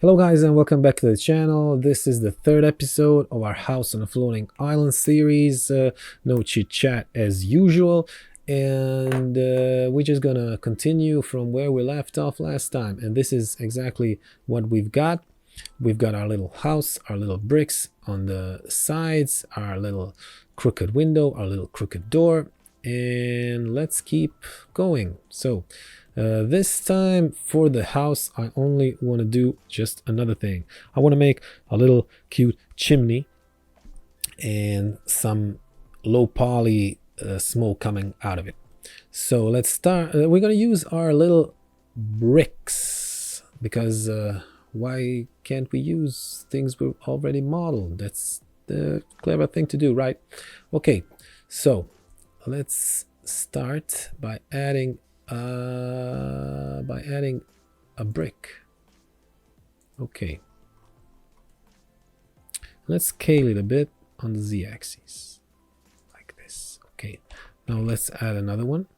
Hello guys and welcome back to the channel. This is the third episode of our House on a Floating Island series. No chit chat as usual, and we're just gonna continue from where we left off last time. And this is exactly what we've got. We've got our little house, our little bricks on the sides, our little crooked window, our little crooked door, and let's keep going. So this time for the house, I only want to do just another thing. I want to make a little cute chimney and some low poly smoke coming out of it. So let's start. We're going to use our little bricks because why can't we use things we've already modeled? That's the clever thing to do, right? Okay, so let's start by adding a brick. Okay, let's scale it a bit on the z-axis like this. Okay, now let's add another one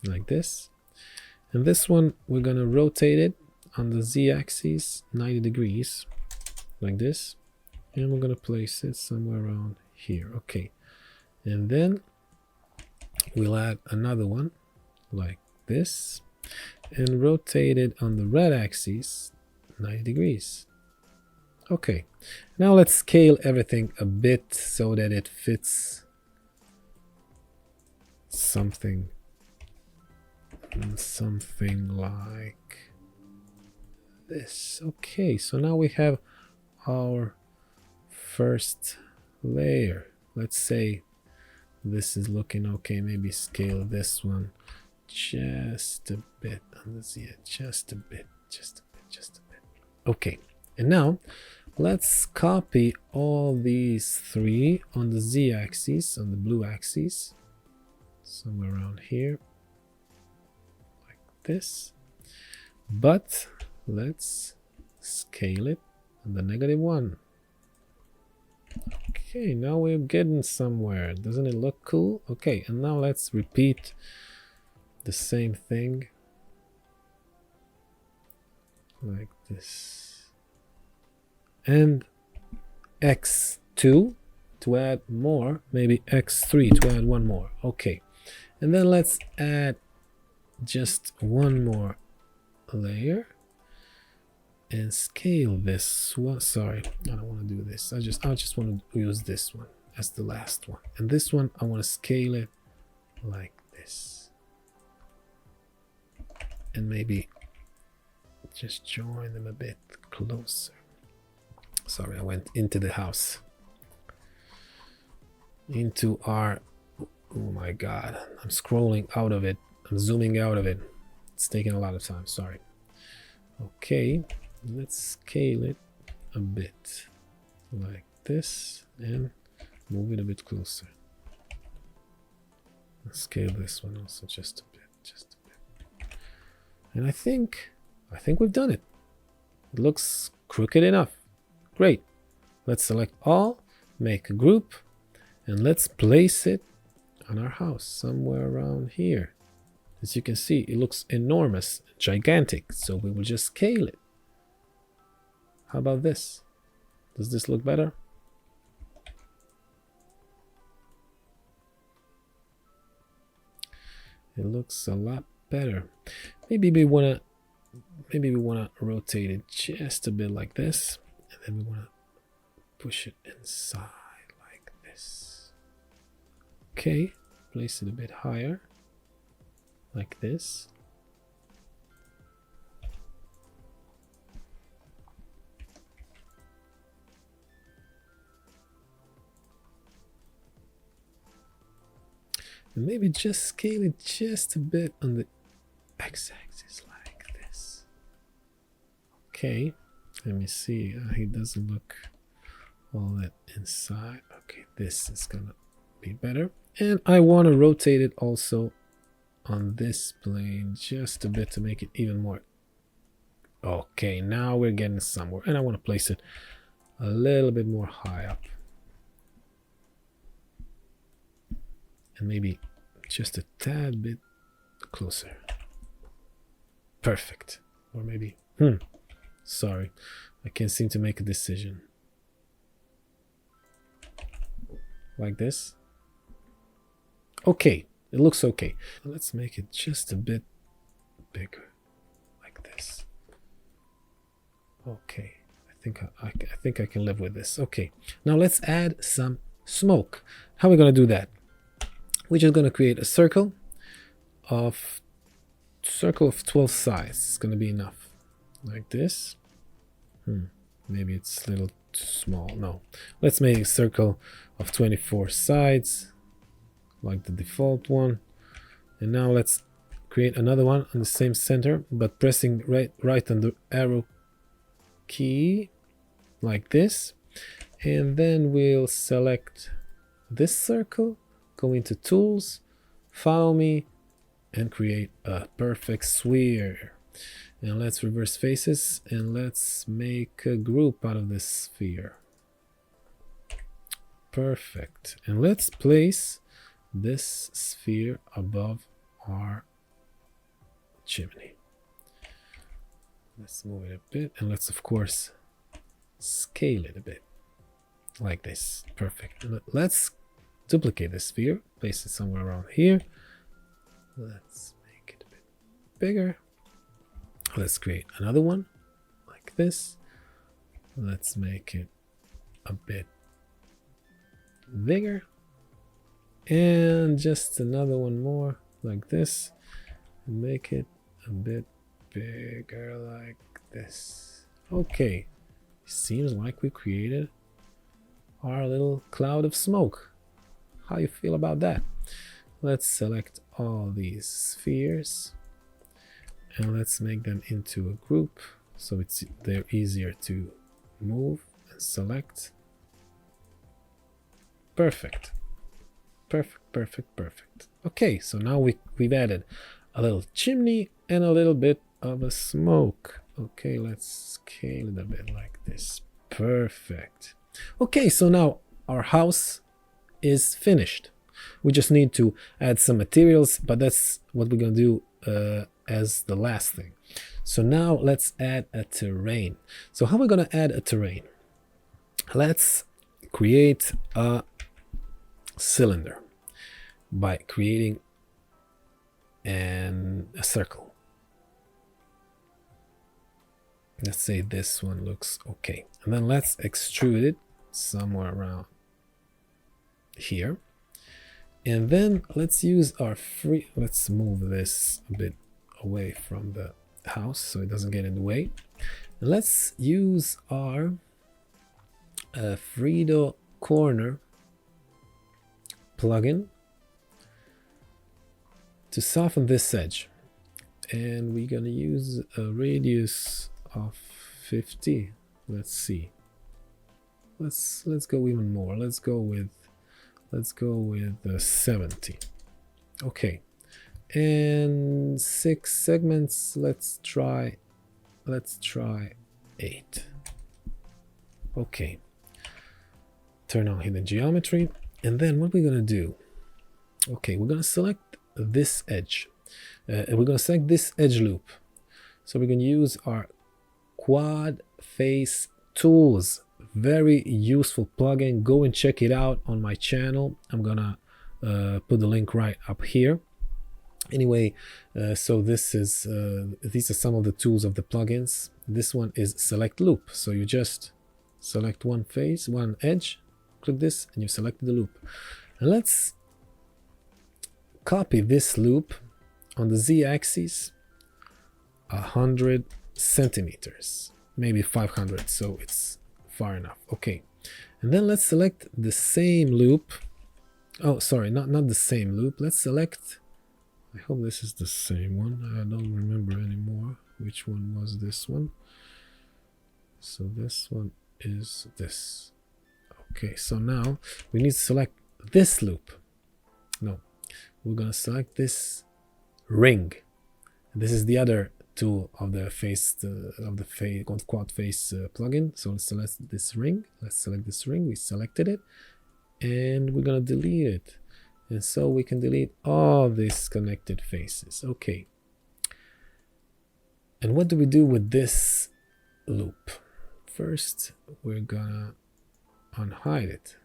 like this, and this one we're gonna rotate it on the z-axis 90 degrees like this, and we're gonna place it somewhere around here. Okay, and then we'll add another one like this and rotate it on the red axis 90 degrees. Okay, now let's scale everything a bit so that it fits something like this. Okay, so now we have our first layer. Let's say this is looking okay. Maybe scale this one just a bit on the z, just a bit. Okay, and now let's copy all these three on the z-axis, on the blue axis, somewhere around here like this, but let's scale it on the -1. Okay, now we're getting somewhere. Doesn't it look cool? Okay, and now let's repeat the same thing like this, and x2 to add more, maybe x3 to add one more. Okay, and then let's add just one more layer and scale this one. Sorry, I don't want to do this. I just want to use this one as the last one, and this one I want to scale it like this, and maybe just join them a bit closer. Sorry, I went into the house, into our, oh my god, I'm scrolling out of it, I'm zooming out of it, it's taking a lot of time, sorry. Okay, let's scale it a bit like this and move it a bit closer. Let's scale this one also just a bit. And I think we've done it. It looks crooked enough. Great. Let's select all, make a group, and let's place it on our house somewhere around here. As you can see, it looks enormous, gigantic, so we will just scale it. How about this? Does this look better? It looks a lot better. Maybe we wanna rotate it just a bit like this, and then we wanna push it inside like this. Okay, place it a bit higher like this. And maybe just scale it just a bit on the x-axis like this. Okay, let me see. He doesn't look all that inside. Okay, this is gonna be better. And I want to rotate it also on this plane just a bit to make it even more. Okay, now we're getting somewhere, and I want to place it a little bit more high up, and maybe just a tad bit closer. Perfect. Or maybe Sorry, I can't seem to make a decision. Like this. Okay, it looks okay. Let's make it just a bit bigger, like this. Okay, I think I can live with this. Okay, now let's add some smoke. How are we gonna do that? We're just gonna create a circle of 12 sides. It's gonna be enough, like this. Maybe it's a little too small. No, let's make a circle of 24 sides, like the default one. And now let's create another one on the same center, but pressing right on the arrow key, like this. And then we'll select this circle, go into Tools, Follow Me, and create a perfect sphere. And let's reverse faces, and let's make a group out of this sphere. Perfect. And let's place this sphere above our chimney. Let's move it a bit, and let's of course scale it a bit, like this. Perfect. Let's duplicate the sphere, place it somewhere around here. Let's make it a bit bigger. Let's create another one like this. Let's make it a bit bigger, and just another one more like this, and make it a bit bigger like this. Okay, seems like we created our little cloud of smoke. How you feel about that? Let's select all these spheres and let's make them into a group so they're easier to move and select. Perfect. Perfect. Okay, so now we've added a little chimney and a little bit of a smoke. Okay, let's scale it a bit like this. Perfect. Okay, so now our house is finished. We just need to add some materials, but that's what we're gonna do as the last thing. So now let's add a terrain. So how are we gonna add a terrain? Let's create a cylinder by creating a circle. Let's say this one looks okay, and then let's extrude it somewhere around here, and then let's use our let's move this a bit away from the house so it doesn't get in the way, and let's use our Fredo corner plugin to soften this edge, and we're gonna use a radius of 50. Let's see, let's go even more. Let's go with 70. Okay, and 6 segments. Let's try 8. Okay, turn on hidden geometry, and then what we're gonna do, okay, we're gonna select this edge, and we're gonna select this edge loop. So we're gonna use our quad face tools, very useful plugin. Go and check it out on my channel. I'm gonna put the link right up here. Anyway, so this is these are some of the tools of the plugins. This one is select loop, so you just select one face, one edge, click this, and you selected the loop. And let's copy this loop on the z-axis 100 centimeters, maybe 500, so it's far enough. Okay, and then let's select the same loop. Oh, sorry, not the same loop. Let's select, I hope this is the same one. I don't remember anymore which one was this one. So this one is this. Okay, so now we need to select this loop. No, we're gonna select this ring. This is the other tool of the quad face plugin. So let's select this ring. Let's select this ring. We selected it, and we're gonna delete it. And so we can delete all these connected faces. Okay. And what do we do with this loop. First, we're gonna unhide it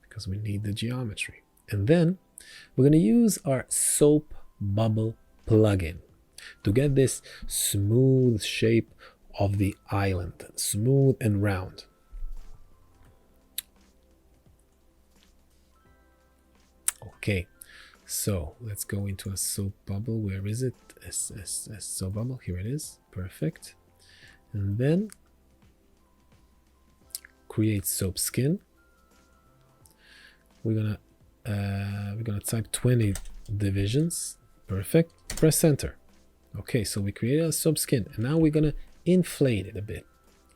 because we need the geometry. And then we're gonna use our soap bubble plugin to get this smooth shape of the island, smooth and round. Okay, so let's go into a soap bubble. Where is it? Soap bubble, here it is. Perfect. And then create soap skin. We're gonna type 20 divisions. Perfect. Press enter. Okay, so we created a soap skin, and now we're gonna inflate it a bit.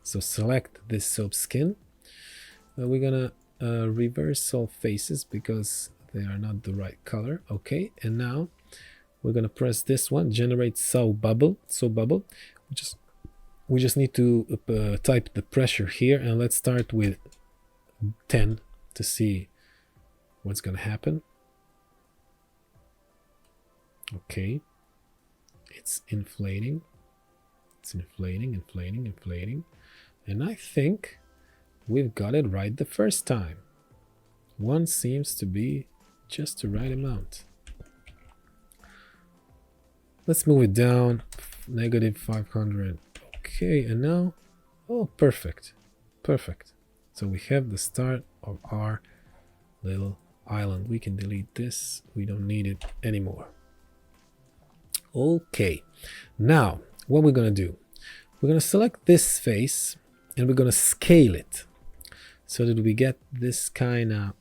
So select this soap skin. We're gonna reverse all faces because they are not the right color. Okay, and now we're gonna press this one, generate soap bubble. We just need to type the pressure here, and let's start with 10 to see what's gonna happen. Okay, it's inflating. It's inflating, and I think we've got it right the first time. One seems to be just the right amount. Let's move it down, -500. Okay, and now, oh, perfect. So we have the start of our little island. We can delete this. We don't need it anymore. Okay, now what we're gonna do, we're gonna select this face and we're gonna scale it so that we get this kind of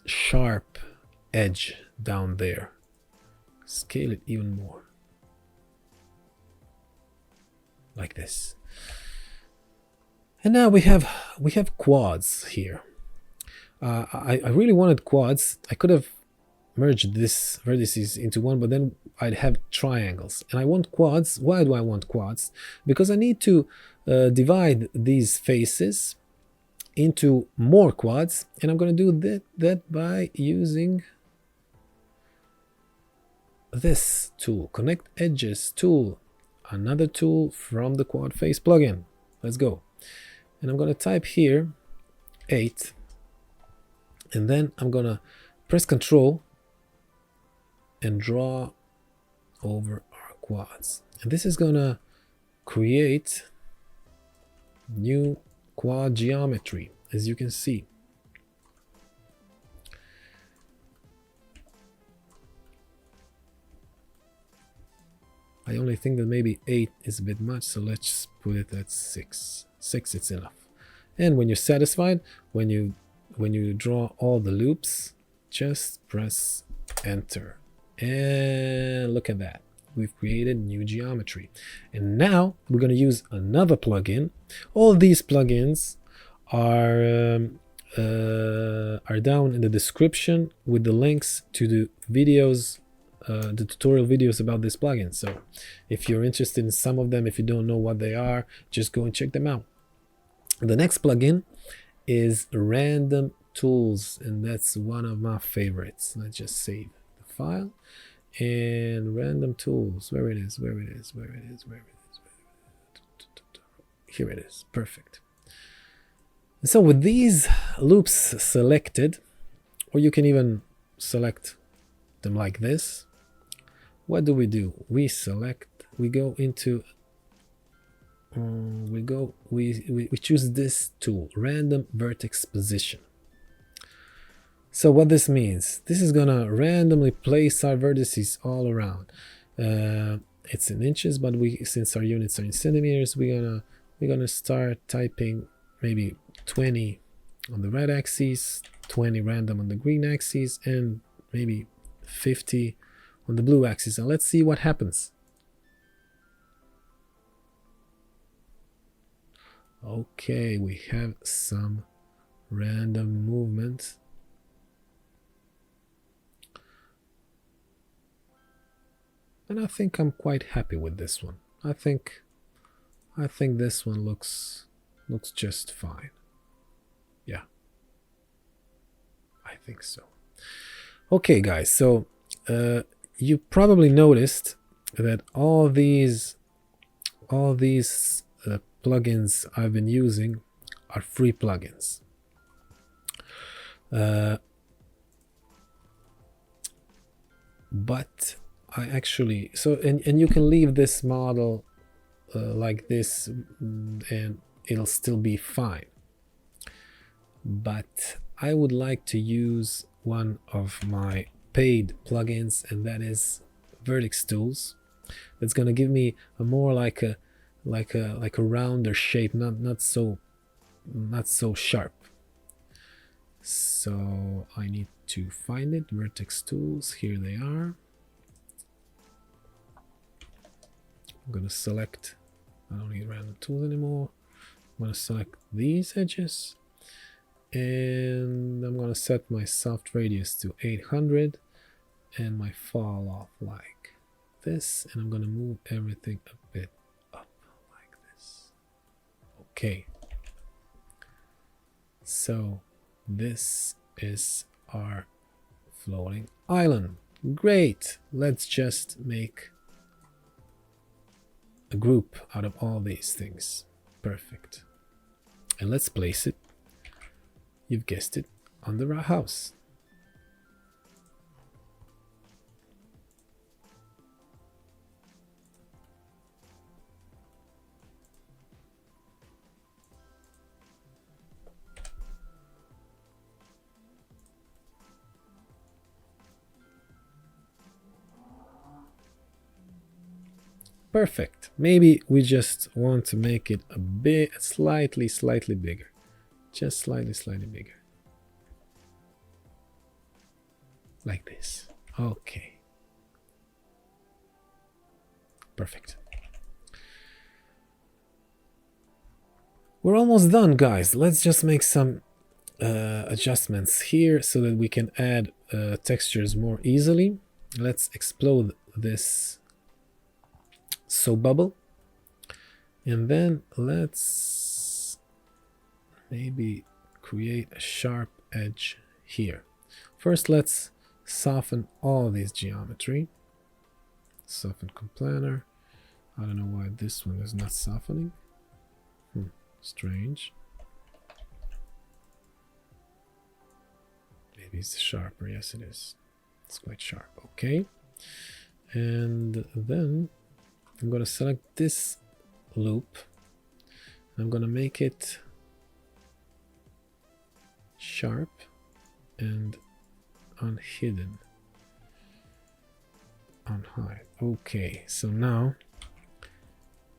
sharp edge down there. Scale it even more, like this. And now we have quads here. I really wanted quads. I could have merged this vertices into one, but then I'd have triangles, and I want quads. Why do I want quads? Because I need to divide these faces into more quads, and I'm going to do that by using this tool, Connect Edges tool, another tool from the Quad Face plugin. Let's go. And I'm going to type here 8, and then I'm going to press Ctrl and draw over our quads, and this is going to create new quad geometry, as you can see. I only think that maybe 8 is a bit much, so let's put it at 6. 6, it's enough. And when you're satisfied, when you draw all the loops, just press enter. And look at that. We've created new geometry. And now we're going to use another plugin. All these plugins are down in the description with the links to the videos, the tutorial videos about this plugin. So if you're interested in some of them, if you don't know what they are, just go and check them out. The next plugin is Random Tools, and that's one of my favorites. Let's just save the file. And Random Tools, where it is. Here it is. Perfect. And so with these loops selected, or you can even select them like this, what do? We go into we choose this tool, Random Vertex Position. So what this means, this is gonna randomly place our vertices all around. It's in inches, but since our units are in centimeters, we're gonna start typing maybe 20 on the red axis, 20 random on the green axis, and maybe 50 on the blue axis. And let's see what happens. Okay, we have some random movement. And I think I'm quite happy with this one. I think this one looks just fine. Yeah, I think so. Okay, guys, so you probably noticed that all these all these plugins I've been using are free plugins. But I actually, and you can leave this model like this and it'll still be fine. But I would like to use one of my paid plugins, and that is vertex tools. It's gonna give me a more like a rounder shape, not so sharp. So I need to find it. Vertex tools, here they are. I'm gonna select, I don't need random tools anymore. I'm gonna select these edges, and I'm gonna set my soft radius to 800 and my fall off like this, and I'm gonna move everything a bit up like this. Okay, so this is our floating island. Great, let's just make a group out of all these things. Perfect. And let's place it, you've guessed it, under our house. Perfect. Maybe we just want to make it a bit slightly bigger. Just slightly bigger. Like this. Okay. Perfect. We're almost done, guys. Let's just make some adjustments here so that we can add textures more easily. Let's explode this soap bubble, and then let's maybe create a sharp edge here. First, let's soften all this geometry. Soften complanar. I don't know why this one is not softening. Strange. Maybe it's sharper. Yes, it is. It's quite sharp. Okay. And then I'm going to select this loop. I'm going to make it sharp and unhidden on high. Okay, so now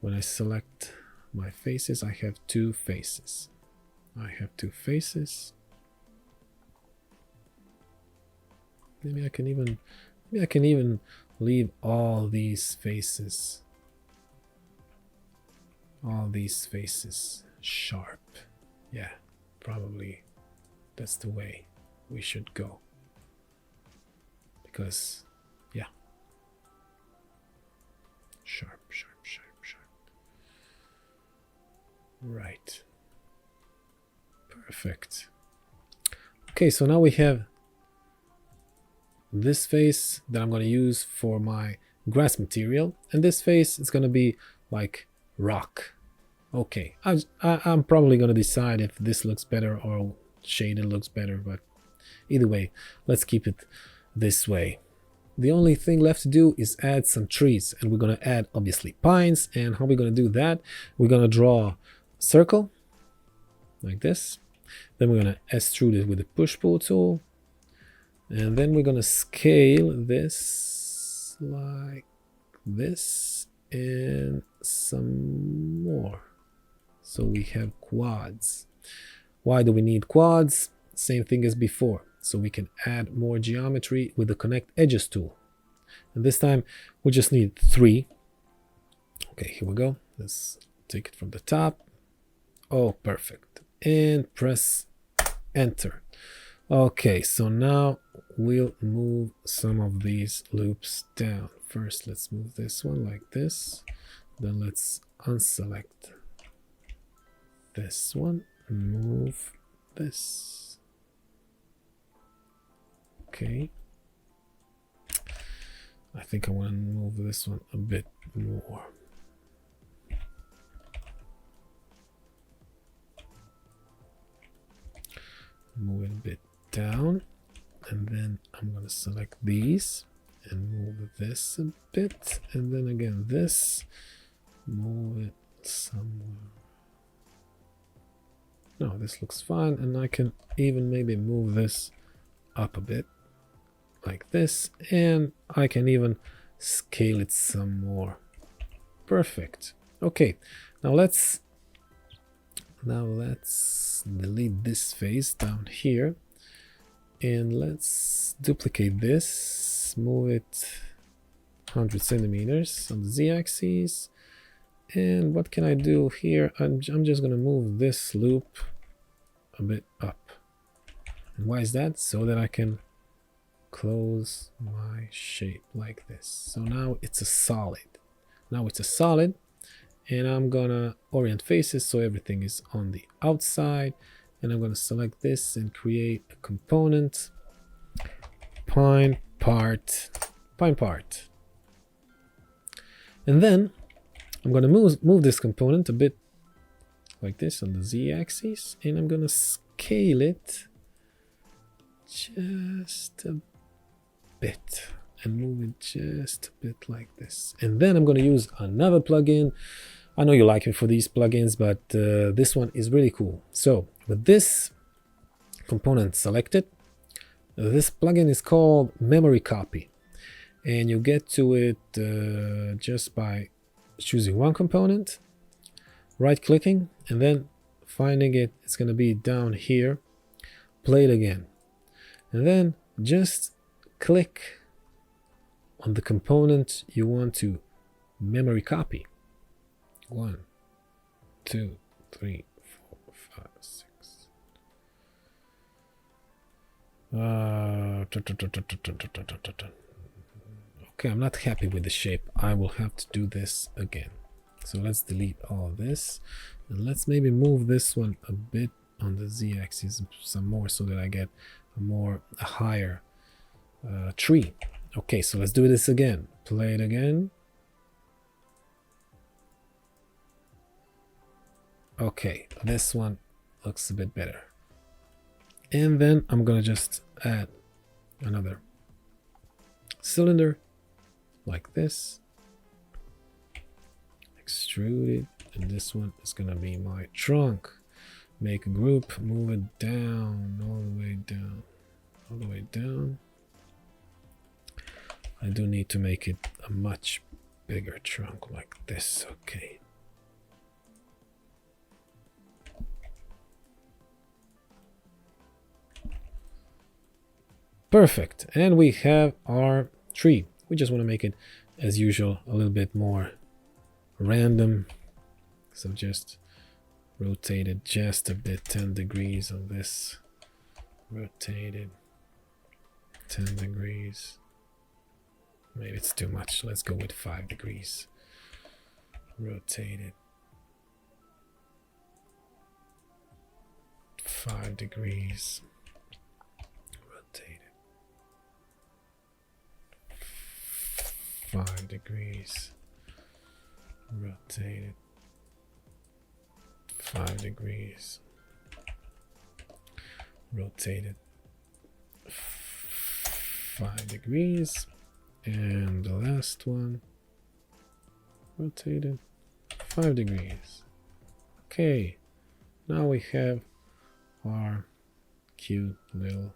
when I select my faces, I have two faces. Maybe I can even leave all these faces sharp. Yeah, probably that's the way we should go, because yeah, sharp. Right, perfect. Okay, so now we have this face that I'm going to use for my grass material, and this face is going to be like rock. Okay, I'm probably going to decide if this looks better or shaded looks better, but either way, let's keep it this way. The only thing left to do is add some trees, and we're going to add obviously pines. And how we're going to do that, we're going to draw a circle like this, then we're going to extrude it with the push-pull tool, and then we're going to scale this like this and some more. So we have quads. Why do we need quads? Same thing as before. So we can add more geometry with the Connect Edges tool. And this time we just need 3. Okay, here we go. Let's take it from the top. Oh, perfect. And press Enter. Okay, so now we'll move some of these loops down. First, let's move this one like this. Then let's unselect this one and move this. Okay. I think I want to move this one a bit more. down, and then I'm going to select these and move this a bit, and then again this, move it somewhere. No, this looks fine, and I can even maybe move this up a bit like this, and I can even scale it some more. Perfect. Okay, now let's delete this face down here, and let's duplicate this, move it 100 centimeters on the z-axis. And what can I do here? I'm just going to move this loop a bit up. And why is that? So that I can close my shape like this. So now it's a solid. Now it's a solid, and I'm going to orient faces so everything is on the outside. And I'm going to select this and create a component, pine part. And then I'm going to move this component a bit like this on the z-axis, and I'm going to scale it just a bit and move it just a bit like this. And then I'm going to use another plugin. I know you like me for these plugins, but this one is really cool. So with this component selected, this plugin is called Memory Copy, and you get to it just by choosing one component, right clicking, and then finding it. It's going to be down here, play it again, and then just click on the component you want to memory copy. 1, 2, 3, 4, 5, 6. Okay, I'm not happy with the shape. I will have to do this again. So let's delete all this, and let's maybe move this one a bit on the z-axis some more so that I get a higher tree. Okay, so let's do this again. Play it again. Okay, this one looks a bit better. And then I'm gonna just add another cylinder like this, extrude it, and this one is gonna be my trunk. Make a group, move it down, all the way down, all the way down. I do need to make it a much bigger trunk like this. Okay. Perfect. And we have our tree. We just want to make it, as usual, a little bit more random. So just rotate it just a bit, 10 degrees on this. Rotate it 10 degrees. Maybe it's too much. Let's go with 5 degrees. Rotate it 5 degrees. Rotate it 5 degrees. Rotate it 5 degrees. Rotate it 5 degrees. And the last one, rotate it 5 degrees. Okay, now we have our cute little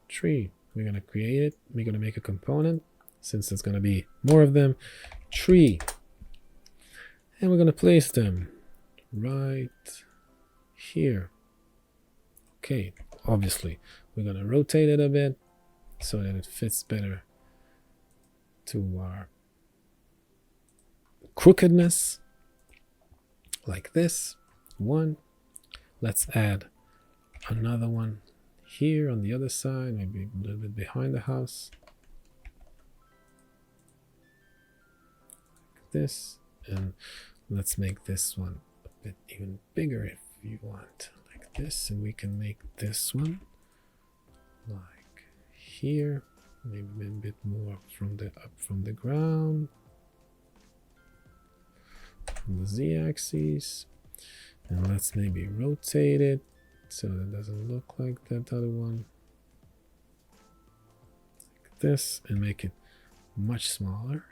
tree. We're gonna create it. We're gonna make a component, since there's gonna be more of them. Tree. And we're gonna place them right here. Okay, obviously we're gonna rotate it a bit so that it fits better to our crookedness, like this. One. Let's add another one here on the other side, maybe a little bit behind the house, like this. And let's make this one a bit even bigger if you want, like this. And we can make this one like here, maybe a bit more from the up from the ground, from the z-axis. And let's maybe rotate it so that it doesn't look like that other one. this and make it much smaller.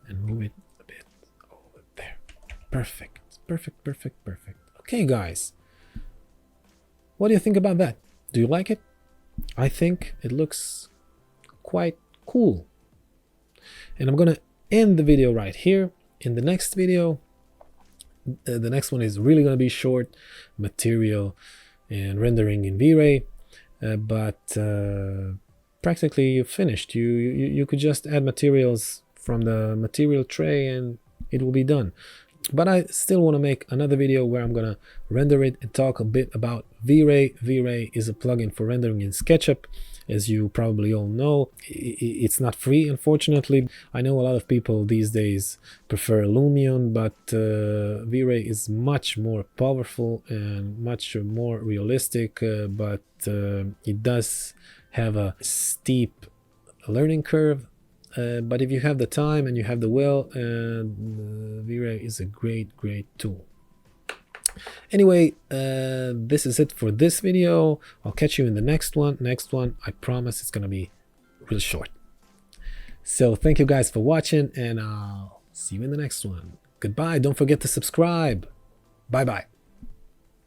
And move it a bit over there. Perfect, perfect, perfect, perfect. Okay, guys. What do you think about that? Do you like it? I think it looks quite cool. And I'm gonna end the video right here. In the next video, the next one is really gonna be short, material and rendering in V-Ray, but practically you finished. You could just add materials from the material tray and it will be done. But I still want to make another video where I'm gonna render it and talk a bit about V-Ray. V-Ray is a plugin for rendering in Sketchup. As you probably all know, it's not free, unfortunately. I know a lot of people these days prefer Lumion, but V-Ray is much more powerful and much more realistic, but it does have a steep learning curve. But if you have the time and you have the will, V-Ray is a great tool. Anyway, this is it for this video. I'll catch you in the next one. I promise it's gonna be real short. So thank you guys for watching, and I'll see you in the next one. Goodbye. Don't forget to subscribe. Bye bye.